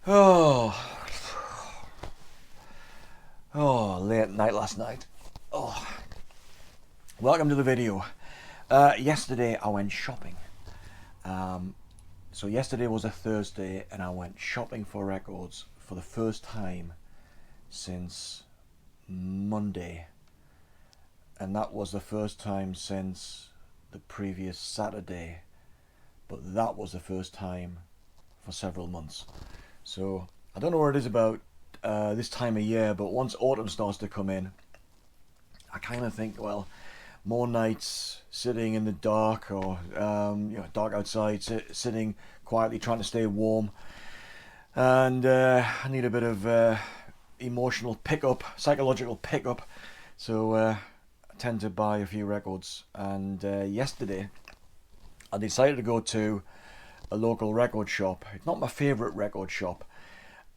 Oh, late at night last night. Oh, welcome to the video. Yesterday I went shopping. So yesterday was a Thursday and I went shopping for records for the first time since Monday. And that was the first time since the previous Saturday. But that was the first time for several months. So I don't know what it is about this time of year, but once autumn starts to come in, I kind of think, well, more nights sitting in the dark or dark outside, sitting quietly trying to stay warm, and I need a bit of emotional pickup, psychological pickup. So I tend to buy a few records, and yesterday I decided to go to a local record shop. It's not my favourite record shop,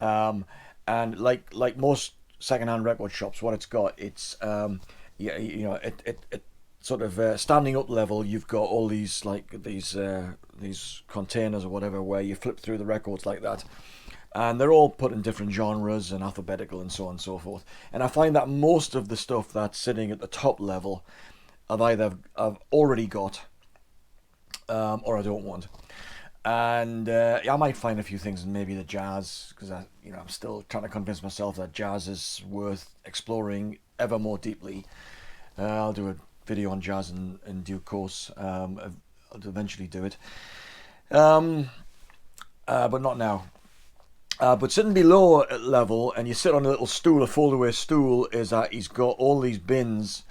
and like most second-hand record shops, what it's got, it's it sort of standing up level. You've got all these these containers or whatever where you flip through the records like that, and they're all put in different genres and alphabetical and so on and so forth. And I find that most of the stuff that's sitting at the top level I've already got, or I don't want. And I might find a few things in maybe the jazz, because I'm still trying to convince myself that jazz is worth exploring ever more deeply. I'll do a video on jazz in due course. I'll eventually do it, but not now. But sitting below at level, and you sit on a little stool, a fold-away stool, is that he's got all these bins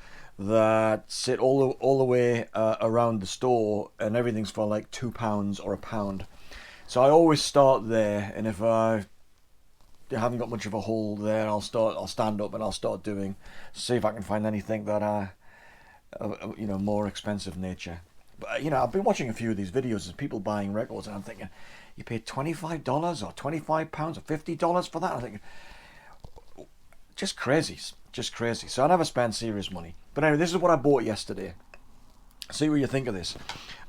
that sit all the way around the store, and everything's for like £2 or £1. So I always start there, and if I haven't got much of a hole there, I'll stand up and I'll start doing, see if I can find anything that more expensive nature. But I've been watching a few of these videos of people buying records, and I'm thinking, you paid $25 or £25 or $50 for that? I'm thinking, just crazy. So I never spend serious money. But anyway, this is what I bought yesterday. See what you think of this.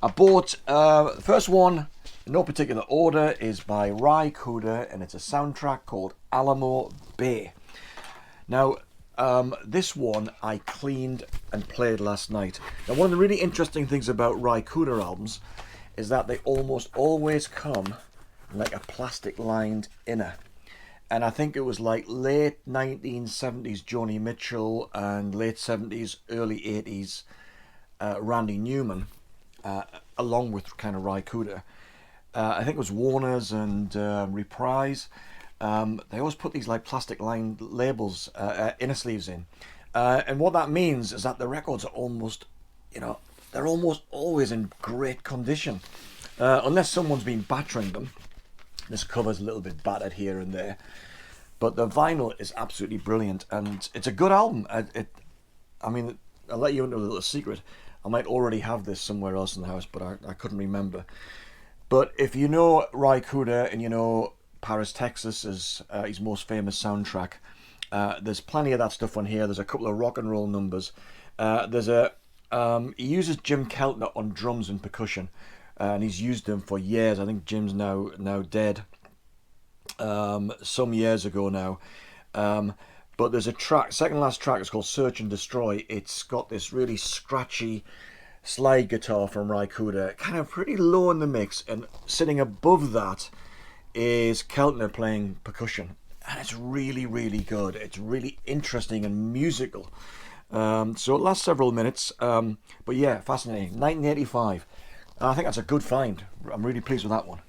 I bought the first one, in no particular order, is by Ry Cooder, and it's a soundtrack called Alamo Bay. Now, this one I cleaned and played last night. Now, one of the really interesting things about Ry Cooder albums is that they almost always come like a plastic-lined inner. And I think it was like late 1970s Joni Mitchell and late 70s, early 80s Randy Newman, along with kind of Ry Cooder. I think it was Warner's and Reprise. They always put these like plastic-lined labels, inner sleeves in. And what that means is that the records are almost, they're almost always in great condition. Unless someone's been battering them. This cover's a little bit battered here and there, but the vinyl is absolutely brilliant, and it's a good album. I'll let you into a little secret. I might already have this somewhere else in the house, but I couldn't remember. But if you know Ry Cooder and you know Paris, Texas as his most famous soundtrack, there's plenty of that stuff on here. There's a couple of rock and roll numbers. He uses Jim Keltner on drums and percussion. And he's used them for years. I think Jim's now dead, some years ago now. But there's a track, second last track, it's called Search and Destroy. It's got this really scratchy slide guitar from Ry Cooder, kind of pretty low in the mix, and sitting above that is Keltner playing percussion. And it's really, really good. It's really interesting and musical. So it lasts several minutes, but yeah, fascinating. 1985. I think that's a good find. I'm really pleased with that one.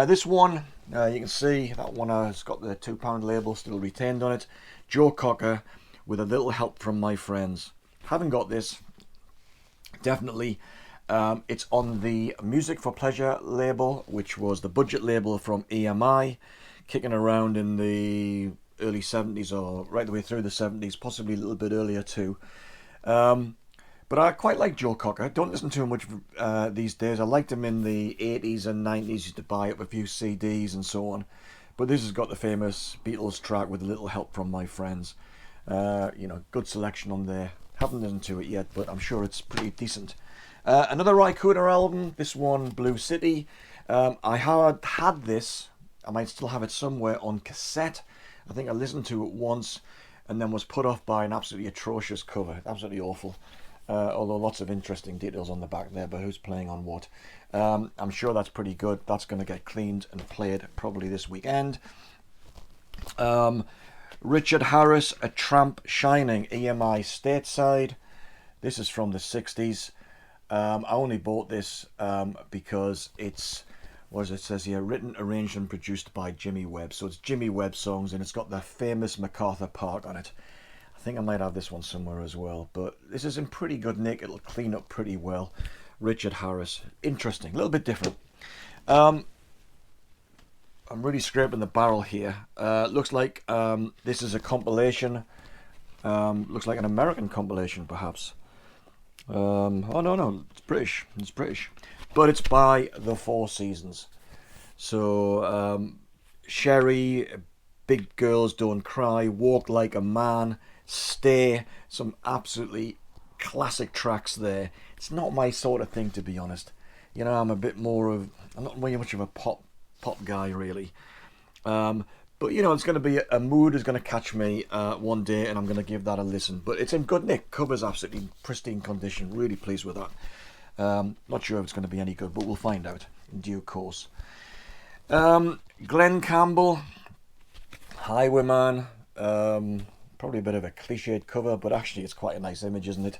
This one, you can see that one has got the £2 label still retained on it. Joe Cocker, With a Little Help from My Friends. Haven't got this. Definitely. It's on the Music for Pleasure label, which was the budget label from EMI, kicking around in the early 70s or right the way through the 70s, possibly a little bit earlier too. But I quite like Joe Cocker. Don't listen to him much these days. I liked him in the 80s and 90s. Used to buy up a few CDs and so on. But this has got the famous Beatles track With a Little Help from My Friends. Good selection on there. Haven't listened to it yet, but I'm sure it's pretty decent. Another Ry Cooder album. This one, Blue City. I had this I might still have it somewhere on cassette. I think I listened to it once and then was put off by an absolutely atrocious cover. Absolutely awful. Although lots of interesting details on the back there, but who's playing on what. I'm sure that's pretty good. That's going to get cleaned and played probably this weekend. Richard Harris, A Tramp Shining, EMI Stateside. This is from the 60s. I only bought this because it's, what as it says here, written, arranged and produced by Jimmy Webb. So it's Jimmy Webb songs and it's got the famous MacArthur Park on it. I think I might have this one somewhere as well, but this is in pretty good nick. It'll clean up pretty well. Richard Harris, interesting, a little bit different. I'm really scraping the barrel here. Looks like this is a compilation. Looks like an American compilation, perhaps. Oh no, it's British. It's British, but it's by the Four Seasons. So Sherry, Big Girls Don't Cry, Walk Like a Man, Stay, some absolutely classic tracks there. It's not my sort of thing, to be honest. You know, I'm not very much of a pop guy, really. But you know, it's going to be a mood is going to catch me one day, and I'm going to give that a listen. But it's in good nick. Cover's absolutely pristine condition. Really pleased with that. Not sure if it's going to be any good, but we'll find out in due course. Glenn Campbell, Highwayman. Probably a bit of a cliched cover, but actually it's quite a nice image, isn't it?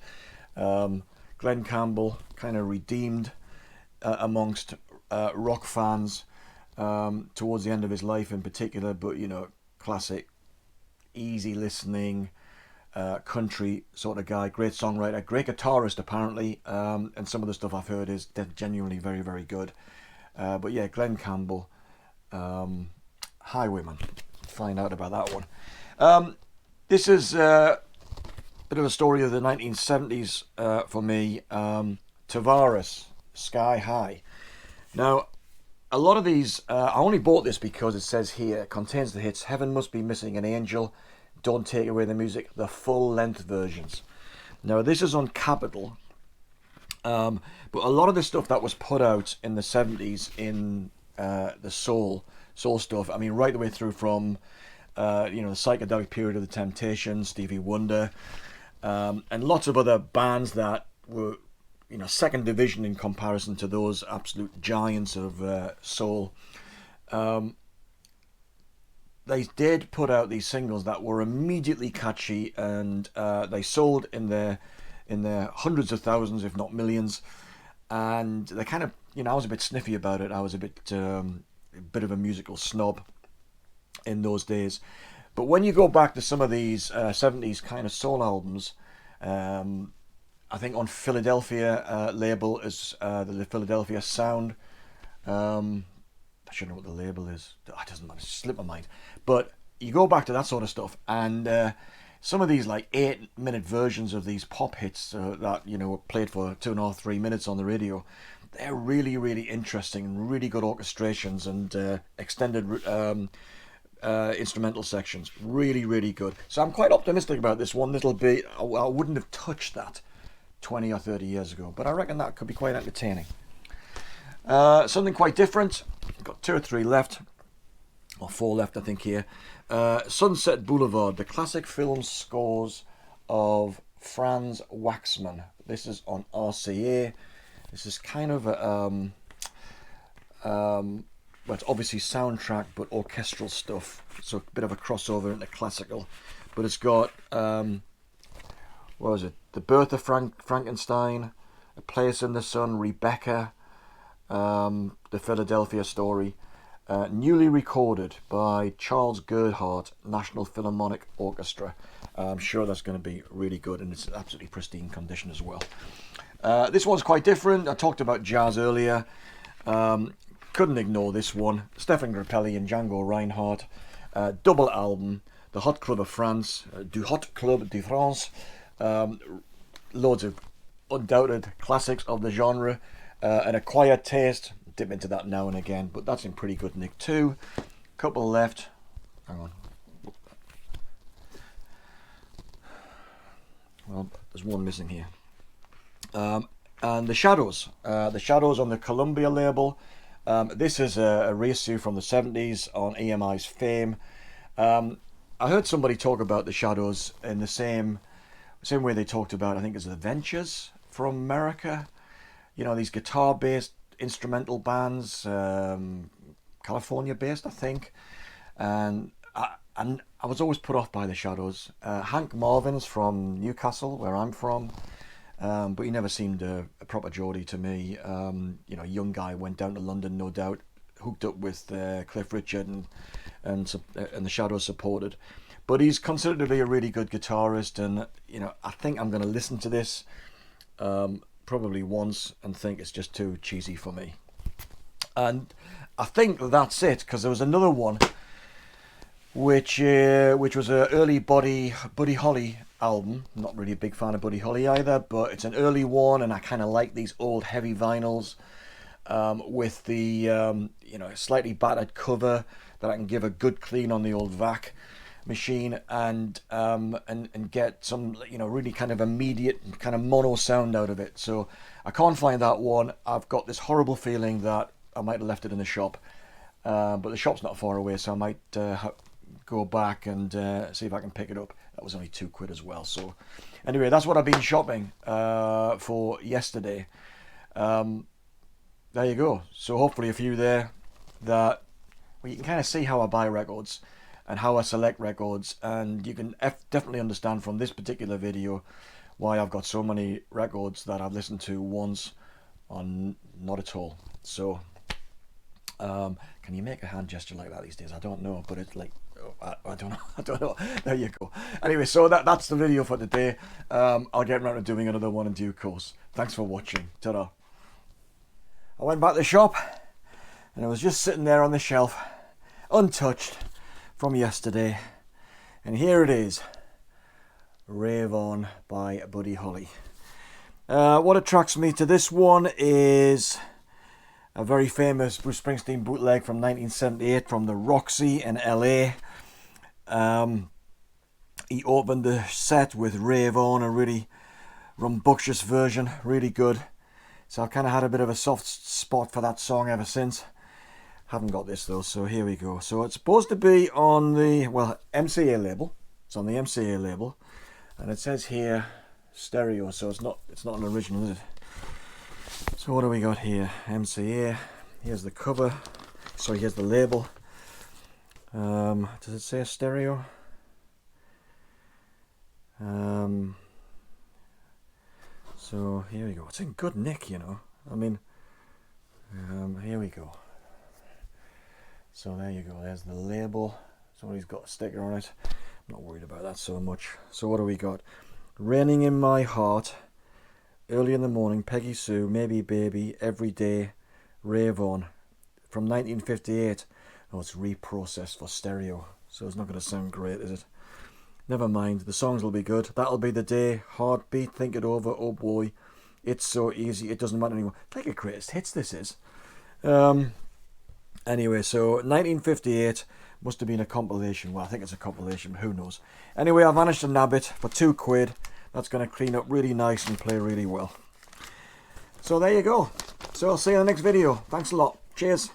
Glenn Campbell, kind of redeemed amongst rock fans towards the end of his life in particular, but you know, classic, easy listening, country sort of guy, great songwriter, great guitarist apparently, and some of the stuff I've heard is genuinely very, very good. But yeah, Glenn Campbell, Highwayman, find out about that one. This is a bit of a story of the 1970s for me. Tavares, Sky High. Now, a lot of these, I only bought this because it says here, it contains the hits Heaven Must Be Missing an Angel, Don't Take Away the Music, the full-length versions. Now, this is on Capitol, but a lot of the stuff that was put out in the 70s in the soul stuff, I mean, right the way through from you know, the psychedelic period of the Temptations, Stevie Wonder, and lots of other bands that were, you know, second division in comparison to those absolute giants of soul. They did put out these singles that were immediately catchy, and they sold in their hundreds of thousands, if not millions. And they kind of, you know, I was a bit sniffy about it. I was a bit of a musical snob in those days. But when you go back to some of these 70s kind of soul albums, I think on Philadelphia label is the Philadelphia Sound. I should know what the label is. It doesn't matter, it slipped my mind. But you go back to that sort of stuff, and some of these like 8-minute versions of these pop hits that, you know, were played for 2.5, 3 minutes on the radio, they're really, really interesting, really good orchestrations and extended instrumental sections. Really, really good. So I'm quite optimistic about this one little bit. I wouldn't have touched that 20 or 30 years ago, but I reckon that could be quite entertaining. Something quite different. I've got 2 or 3 left, or 4 left I think here. Sunset Boulevard, the classic film scores of Franz Waxman. This is on RCA. This is kind of a well, it's obviously soundtrack but orchestral stuff, so a bit of a crossover into classical. But it's got what was it? The Birth of Frankenstein, A Place in the Sun, Rebecca, The Philadelphia Story, newly recorded by Charles Gerhardt National Philharmonic Orchestra. I'm sure that's going to be really good, and it's absolutely pristine condition as well. This one's quite different. I talked about jazz earlier. Couldn't ignore this one. Stefan Grappelli and Django Reinhardt. Double album, The Hot Club of France, Du Hot Club de France. Loads of undoubted classics of the genre. An acquired taste. Dip into that now and again, but that's in pretty good nick too. Couple left. Hang on. Well, there's one missing here. And The Shadows. The Shadows on the Columbia label. This is a reissue from the 70s on EMI's Fame. I heard somebody talk about the Shadows in the same way they talked about, I think it's the Ventures from America. You know, these guitar-based instrumental bands, California-based, I think. And I was always put off by the Shadows. Hank Marvin's from Newcastle, where I'm from, but he never seemed a proper Geordie to me. You know, young guy, went down to London, no doubt, hooked up with Cliff Richard, and the Shadows supported. But he's considered to be a really good guitarist, and you know, I think I'm going to listen to this probably once and think it's just too cheesy for me. And I think that's it, because there was another one which was an early Buddy Holly album. I'm not really a big fan of Buddy Holly either, but it's an early one, and I kind of like these old heavy vinyls with the you know, slightly battered cover that I can give a good clean on the old VAC machine and get some, you know, really kind of immediate kind of mono sound out of it. So I can't find that one. I've got this horrible feeling that I might have left it in the shop, but the shop's not far away, so I might go back and see if I can pick it up. That was only £2 as well. So anyway, that's what I've been shopping for yesterday. There you go. So hopefully a few there that, well, you can kind of see how I buy records and how I select records, and you can definitely understand from this particular video why I've got so many records that I've listened to once or not at all. So can you make a hand gesture like that these days? I don't know, but it's like, I don't know. There you go. Anyway, so that's the video for today. I'll get around to doing another one in due course. Thanks for watching. Ta-da. I went back to the shop and it was just sitting there on the shelf, untouched from yesterday, and here it is, Rave On by Buddy Holly. What attracts me to this one is a very famous Bruce Springsteen bootleg from 1978 from the Roxy in LA. He opened the set with Rave On, a really rambunctious version, really good. So I've kind of had a bit of a soft spot for that song ever since. Haven't got this though, so here we go. So it's supposed to be on the, well, MCA label. It's on the MCA label, and it says here stereo, so it's not an original, is it? So what do we got here? MCA. Here's the cover. Sorry, here's the label. Does it say stereo? So here we go. It's in good nick, you know. I mean, here we go. So there you go. There's the label. Somebody's got a sticker on it. I'm not worried about that so much. So what do we got? Raining in My Heart, Early in the Morning, Peggy Sue, Maybe Baby, Every Day, Rave On, from 1958. Oh, it's reprocessed for stereo, so it's not going to sound great, is it? Never mind, the songs will be good. That'll Be the Day, Heartbeat, Think It Over, Oh Boy, It's So Easy, It Doesn't Matter Anymore. It's like a greatest hits, this is. Anyway, so 1958 must have been a compilation. Well, I think it's a compilation, who knows. Anyway, I managed to nab it for £2. That's going to clean up really nice and play really well. So there you go. So I'll see you in the next video. Thanks a lot. Cheers.